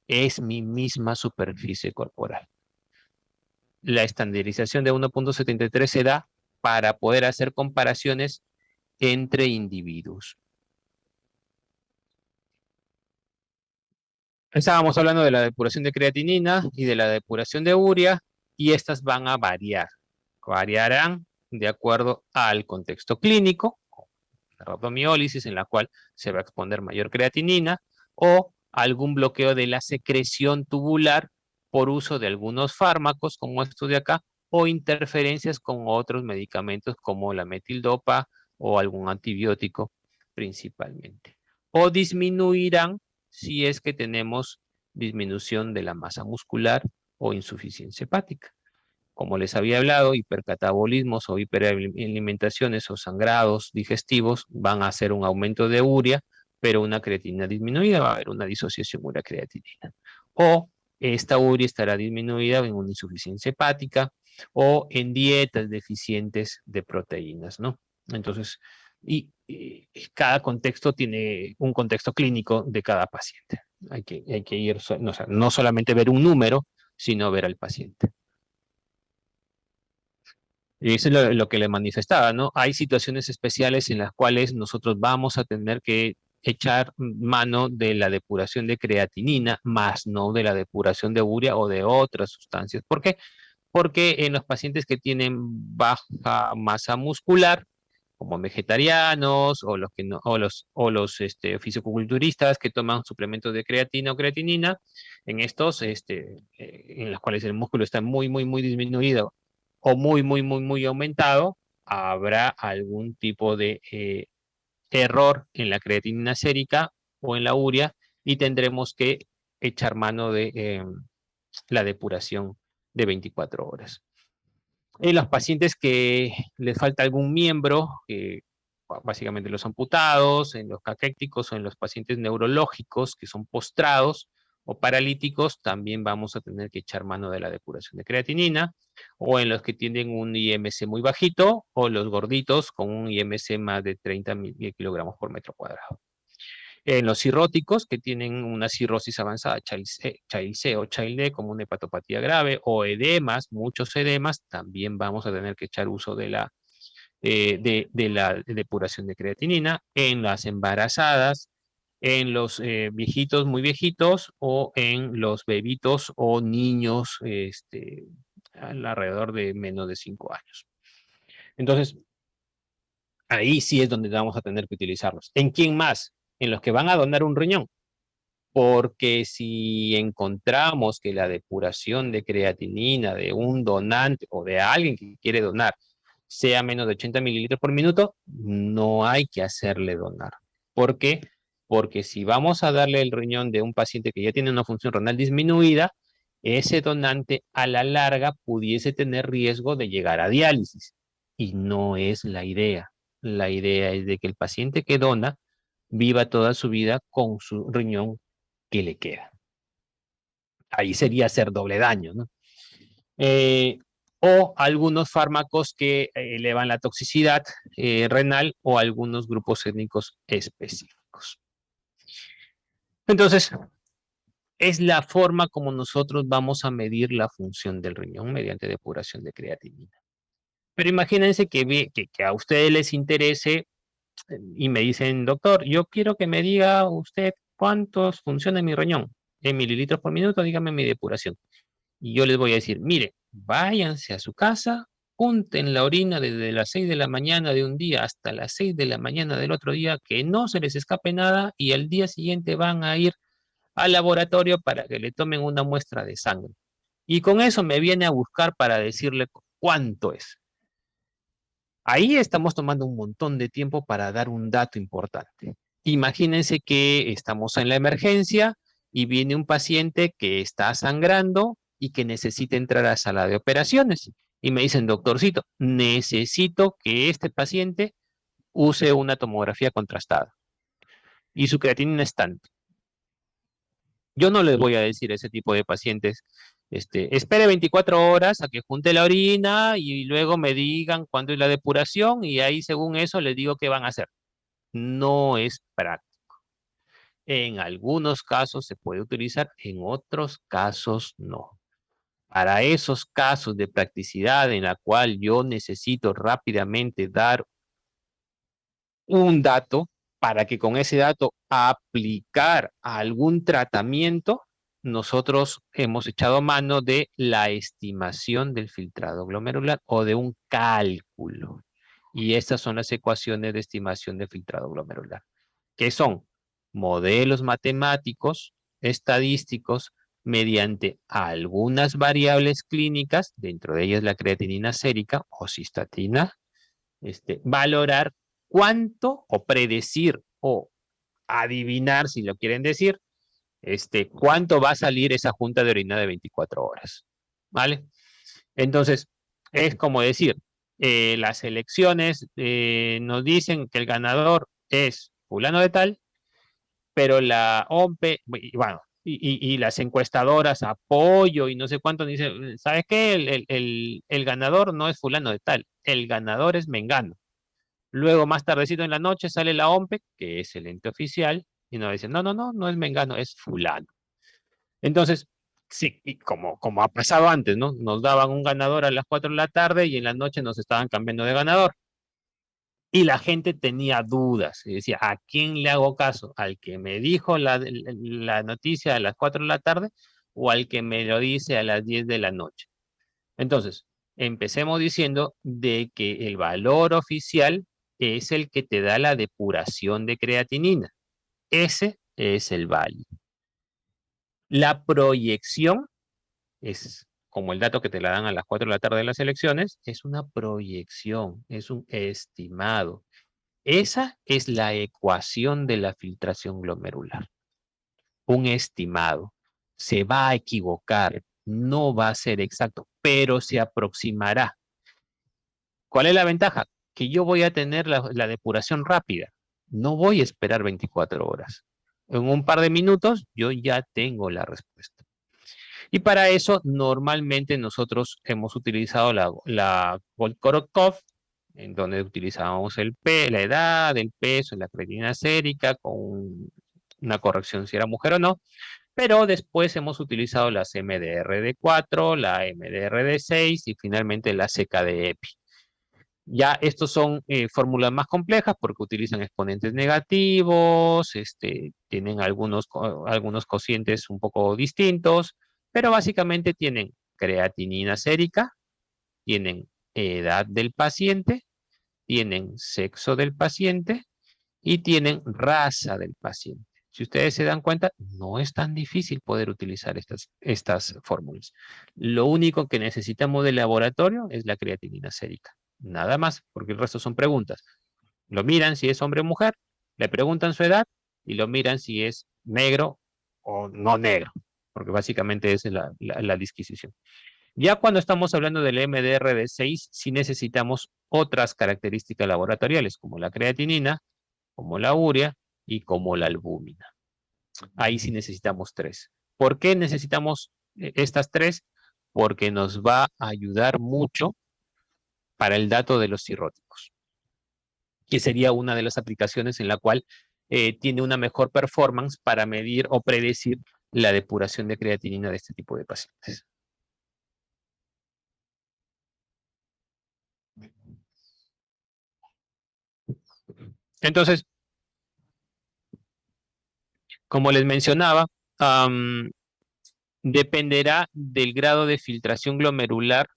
es mi misma superficie corporal. La estandarización de 1.73 se da para poder hacer comparaciones entre individuos. Estábamos hablando de la depuración de creatinina y de la depuración de urea, y estas van a variar. Variarán de acuerdo al contexto clínico, la rhabdomiólisis en la cual se va a exponer mayor creatinina, o algún bloqueo de la secreción tubular por uso de algunos fármacos, como estos de acá, o interferencias con otros medicamentos como la metildopa o algún antibiótico principalmente. O disminuirán si es que tenemos disminución de la masa muscular o insuficiencia hepática. Como les había hablado, hipercatabolismos o hiperalimentaciones o sangrados digestivos van a hacer un aumento de urea, pero una creatinina disminuida, va a haber una disociación urea-creatinina. O esta urea estará disminuida en una insuficiencia hepática o en dietas deficientes de proteínas, ¿no? Entonces, cada contexto tiene un contexto clínico de cada paciente. Hay que ir, no, o sea, no solamente ver un número, sino ver al paciente. Y eso es lo que le manifestaba, ¿no? Hay situaciones especiales en las cuales nosotros vamos a tener que echar mano de la depuración de creatinina, más no de la depuración de urea o de otras sustancias. ¿Por qué? Porque en los pacientes que tienen baja masa muscular, como vegetarianos o los que no, fisicoculturistas que toman suplementos de creatina o creatinina, en estos, en los cuales el músculo está muy, muy, muy disminuido o muy, muy, muy, muy aumentado, habrá algún tipo de error en la creatinina sérica o en la urea y tendremos que echar mano de la depuración de 24 horas. En los pacientes que les falta algún miembro, básicamente los amputados, en los caquéticos o en los pacientes neurológicos que son postrados o paralíticos, también vamos a tener que echar mano de la depuración de creatinina, o en los que tienen un IMC muy bajito, o los gorditos con un IMC más de 30 kilogramos por metro cuadrado. En los cirróticos que tienen una cirrosis avanzada, Child C o Child D, como una hepatopatía grave, o edemas, muchos edemas, también vamos a tener que echar uso de la depuración de creatinina. En las embarazadas, en los viejitos muy viejitos, o en los bebitos o niños alrededor de menos de 5 años. Entonces, ahí sí es donde vamos a tener que utilizarlos. ¿En quién más? En los que van a donar un riñón. Porque si encontramos que la depuración de creatinina de un donante o de alguien que quiere donar sea menos de 80 mililitros por minuto, no hay que hacerle donar. ¿Por qué? Porque si vamos a darle el riñón de un paciente que ya tiene una función renal disminuida, ese donante a la larga pudiese tener riesgo de llegar a diálisis. Y no es la idea. La idea es de que el paciente que dona viva toda su vida con su riñón que le queda. Ahí sería hacer doble daño, ¿no? O algunos fármacos que elevan la toxicidad renal o algunos grupos étnicos específicos. Entonces, es la forma como nosotros vamos a medir la función del riñón mediante depuración de creatinina. Pero imagínense que a ustedes les interese y me dicen, doctor, yo quiero que me diga usted cuántos funciona mi riñón. En mililitros por minuto, dígame mi depuración. Y yo les voy a decir, mire, váyanse a su casa, junten la orina desde las 6 de la mañana de un día hasta las 6 de la mañana del otro día, que no se les escape nada y al día siguiente van a ir al laboratorio para que le tomen una muestra de sangre. Y con eso me viene a buscar para decirle cuánto es. Ahí estamos tomando un montón de tiempo para dar un dato importante. Imagínense que estamos en la emergencia y viene un paciente que está sangrando y que necesita entrar a sala de operaciones. Y me dicen, doctorcito, necesito que este paciente use una tomografía contrastada y su creatinina es tanto. Yo no les voy a decir a ese tipo de pacientes, espere 24 horas a que junte la orina y luego me digan cuándo es la depuración y ahí según eso les digo qué van a hacer. No es práctico. En algunos casos se puede utilizar, en otros casos no. Para esos casos de practicidad en la cual yo necesito rápidamente dar un dato para que con ese dato aplicar algún tratamiento, nosotros hemos echado mano de la estimación del filtrado glomerular o de un cálculo. Y estas son las ecuaciones de estimación de filtrado glomerular, que son modelos matemáticos, estadísticos, mediante algunas variables clínicas, dentro de ellas la creatinina sérica o cistatina, valorar cuánto o predecir o adivinar, si lo quieren decir, cuánto va a salir esa junta de orina de 24 horas. ¿Vale? Entonces, es como decir, las elecciones nos dicen que el ganador es fulano de tal, pero la OMPE, bueno, y las encuestadoras, apoyo y no sé cuánto, dicen, ¿sabes qué? El ganador no es fulano de tal, el ganador es Mengano. Luego, más tardecito en la noche, sale la OMPE, que es el ente oficial, y nos dicen, no, no, no, no es Mengano, es fulano. Entonces, sí, y como ha pasado antes, ¿no? Nos daban un ganador a las 4 de la tarde y en la noche nos estaban cambiando de ganador. Y la gente tenía dudas y decía, ¿a quién le hago caso? ¿Al que me dijo la noticia a las 4 de la tarde o al que me lo dice a las 10 de la noche? Entonces, empecemos diciendo de que el valor oficial es el que te da la depuración de creatinina. Ese es el válido. La proyección es como el dato que te la dan a las 4 de la tarde de las elecciones, es una proyección, es un estimado. Esa es la ecuación de la filtración glomerular, un estimado. Se va a equivocar, no va a ser exacto, pero se aproximará. ¿Cuál es la ventaja? Que yo voy a tener la depuración rápida. No voy a esperar 24 horas. En un par de minutos yo ya tengo la respuesta. Y para eso normalmente nosotros hemos utilizado la Volkorokov, en donde utilizábamos la edad, el peso, la creatinina sérica, con una corrección si era mujer o no, pero después hemos utilizado las MDRD4, la MDRD6 y finalmente la CKD-EPI. Ya estos son fórmulas más complejas porque utilizan exponentes negativos, tienen algunos cocientes un poco distintos, pero básicamente tienen creatinina sérica, tienen edad del paciente, tienen sexo del paciente y tienen raza del paciente. Si ustedes se dan cuenta, no es tan difícil poder utilizar estas fórmulas. Lo único que necesitamos del laboratorio es la creatinina sérica. Nada más, porque el resto son preguntas. Lo miran si es hombre o mujer, le preguntan su edad y lo miran si es negro o no negro, porque básicamente esa es la disquisición. Ya cuando estamos hablando del MDRD6, sí necesitamos otras características laboratoriales, como la creatinina, como la urea y como la albúmina. Ahí sí necesitamos tres. ¿Por qué necesitamos estas tres? Porque nos va a ayudar mucho para el dato de los cirróticos, que sería una de las aplicaciones en la cual tiene una mejor performance para medir o predecir la depuración de creatinina de este tipo de pacientes. Entonces, como les mencionaba, dependerá del grado de filtración glomerular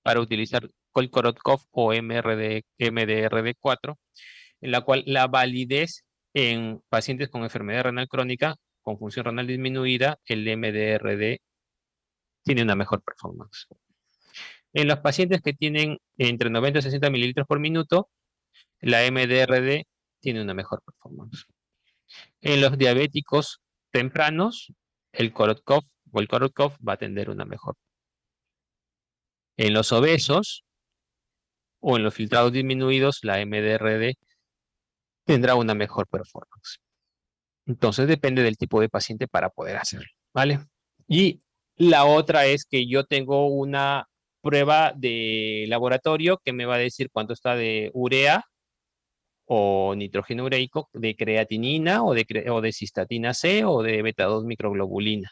para utilizar Kolkorotkov o MDRD4, en la cual la validez en pacientes con enfermedad renal crónica con función renal disminuida, el MDRD tiene una mejor performance. En los pacientes que tienen entre 90 y 60 mililitros por minuto, la MDRD tiene una mejor performance. En los diabéticos tempranos, el Korotkov o el Korotkov va a tener una mejor. En los obesos o en los filtrados disminuidos, la MDRD tendrá una mejor performance. Entonces depende del tipo de paciente para poder hacerlo, ¿vale? Y la otra es que yo tengo una prueba de laboratorio que me va a decir cuánto está de urea o nitrógeno ureico, de creatinina o de cistatina C o de beta-2 microglobulina.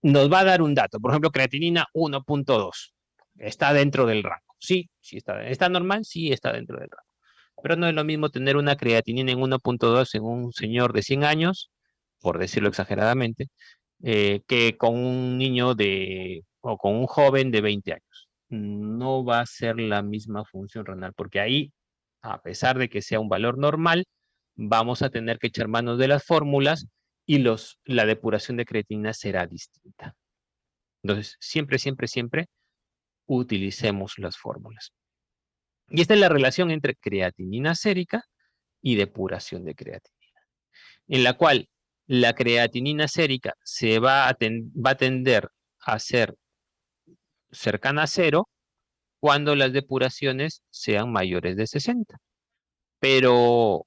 Nos va a dar un dato, por ejemplo, creatinina 1.2, está dentro del rango. Sí, sí está normal, sí está dentro del rango. Pero no es lo mismo tener una creatinina en 1.2 en un señor de 100 años, por decirlo exageradamente, que con un niño o con un joven de 20 años. No va a ser la misma función renal, porque ahí, a pesar de que sea un valor normal, vamos a tener que echar manos de las fórmulas y la depuración de creatinina será distinta. Entonces, siempre, siempre, siempre utilicemos las fórmulas. Y esta es la relación entre creatinina sérica y depuración de creatinina, en la cual la creatinina sérica va a tender a ser cercana a cero cuando las depuraciones sean mayores de 60. Pero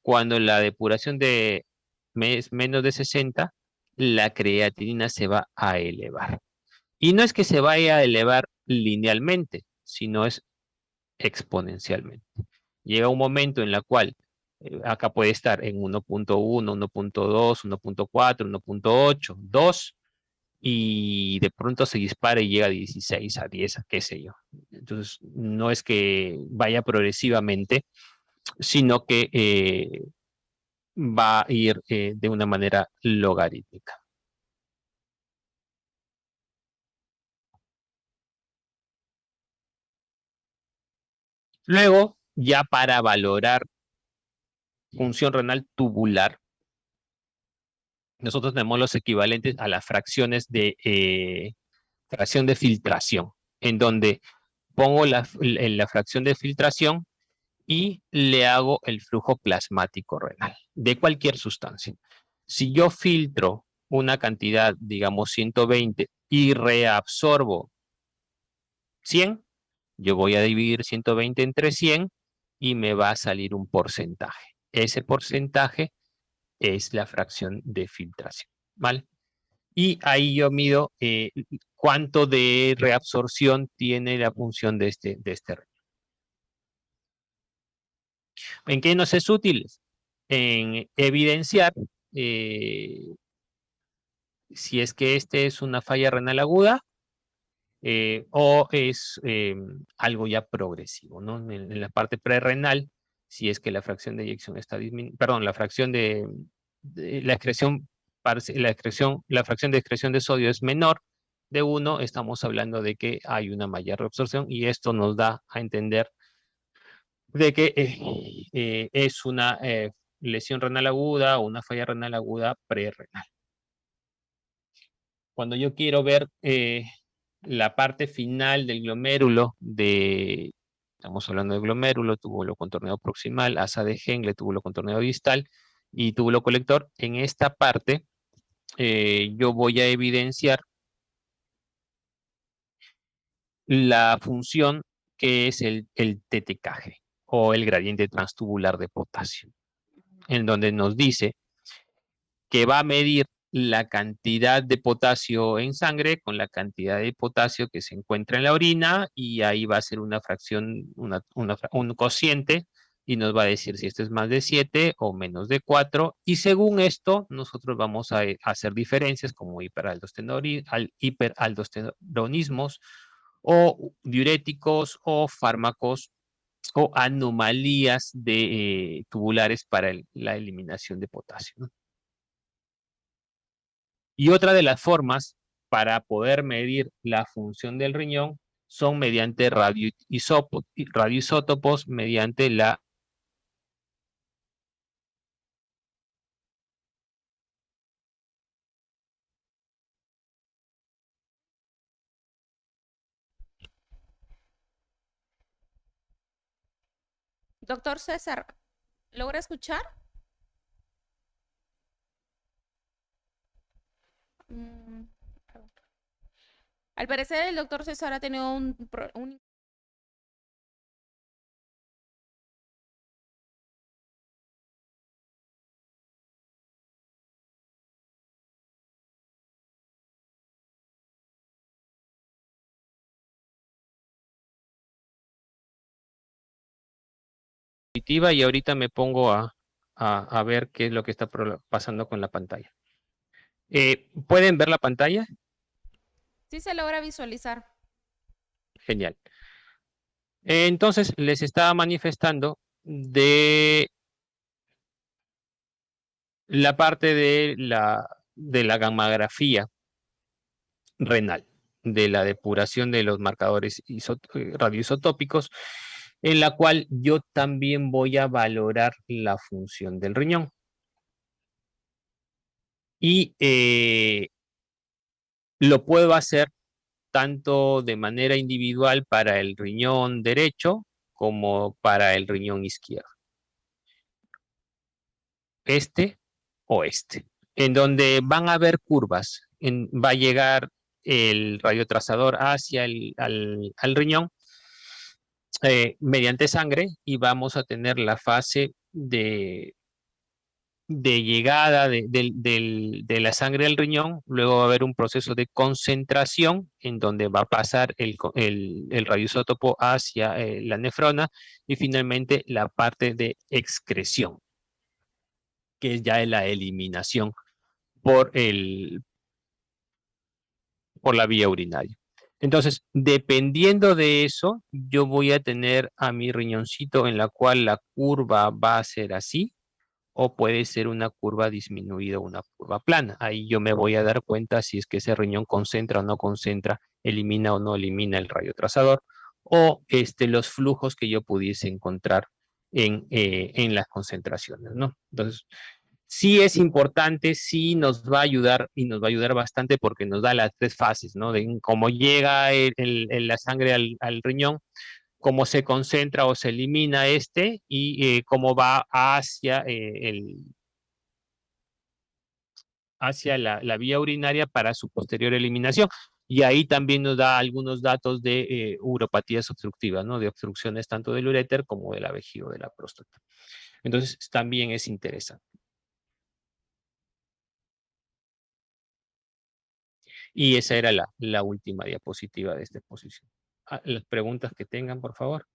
cuando la depuración es menos de 60, la creatinina se va a elevar. Y no es que se vaya a elevar linealmente, sino es exponencialmente. Llega un momento en el cual acá puede estar en 1.1, 1.2, 1.4, 1.8, 2, y de pronto se dispara y llega a 16, a 10, a qué sé yo. Entonces, no es que vaya progresivamente, sino que va a ir de una manera logarítmica. Luego, ya para valorar función renal tubular, nosotros tenemos los equivalentes a las fracciones de fracción de filtración, en donde pongo la fracción de filtración y le hago el flujo plasmático renal de cualquier sustancia. Si yo filtro una cantidad, digamos 120, y reabsorbo 100, yo voy a dividir 120 entre 100 y me va a salir un porcentaje. Ese porcentaje es la fracción de filtración, ¿vale? Y ahí yo mido cuánto de reabsorción tiene la función de este red. ¿En qué nos es útil? En evidenciar si es que este es una falla renal aguda o es algo ya progresivo, ¿no? En la parte prerrenal, si es que la fracción de eyección está disminuyendo, perdón, la fracción de la excreción, la fracción de excreción de sodio es menor de 1, estamos hablando de que hay una mayor reabsorción y esto nos da a entender de que es una lesión renal aguda o una falla renal aguda prerrenal. Cuando yo quiero ver la parte final del glomérulo, estamos hablando de glomérulo, túbulo contorneado proximal, asa de Henle, túbulo contorneado distal y túbulo colector, en esta parte yo voy a evidenciar la función que es el TTKG o el gradiente transtubular de potasio, en donde nos dice que va a medir la cantidad de potasio en sangre con la cantidad de potasio que se encuentra en la orina y ahí va a ser una fracción, un cociente y nos va a decir si esto es más de 7 o menos de 4 y según esto nosotros vamos a hacer diferencias como hiperaldosteronismos o diuréticos o fármacos o anomalías de, tubulares para la eliminación de potasio, ¿no? Y otra de las formas para poder medir la función del riñón son mediante radioisótopos, mediante la... Doctor César, ¿logra escuchar? Mm, Al parecer el doctor César ha tenido un Y ahorita me pongo a ver qué es lo que está pasando con la pantalla. ¿Pueden ver la pantalla? sí se logra visualizar. Genial. Entonces, les estaba manifestando de la parte de la gammagrafía renal, de la depuración de los marcadores radioisotópicos, en la cual yo también voy a valorar la función del riñón. Y lo puedo hacer tanto de manera individual para el riñón derecho como para el riñón izquierdo. Este o este, en donde van a haber curvas. Va a llegar el radiotrazador hacia al riñón mediante sangre y vamos a tener la fase de llegada de la sangre al riñón, luego va a haber un proceso de concentración en donde va a pasar el radioisótopo hacia la nefrona y finalmente la parte de excreción, que es ya la eliminación por, por la vía urinaria. Entonces, dependiendo de eso, yo voy a tener a mi riñoncito en la cual la curva va a ser así, o puede ser una curva disminuida, una curva plana. Ahí yo me voy a dar cuenta si es que ese riñón concentra o no concentra, elimina o no elimina el radiotrazador, o los flujos que yo pudiese encontrar en las concentraciones, ¿no? Entonces, sí es importante, sí nos va a ayudar y nos va a ayudar bastante porque nos da las tres fases, ¿no? De cómo llega la sangre al riñón, cómo se concentra o se elimina y cómo va hacia la vía urinaria para su posterior eliminación. Y ahí también nos da algunos datos de uropatías obstructivas, ¿no? De obstrucciones tanto del uréter como de la vejiga o de la próstata. Entonces, también es interesante. Y esa era la última diapositiva de esta exposición. Las preguntas que tengan, por favor.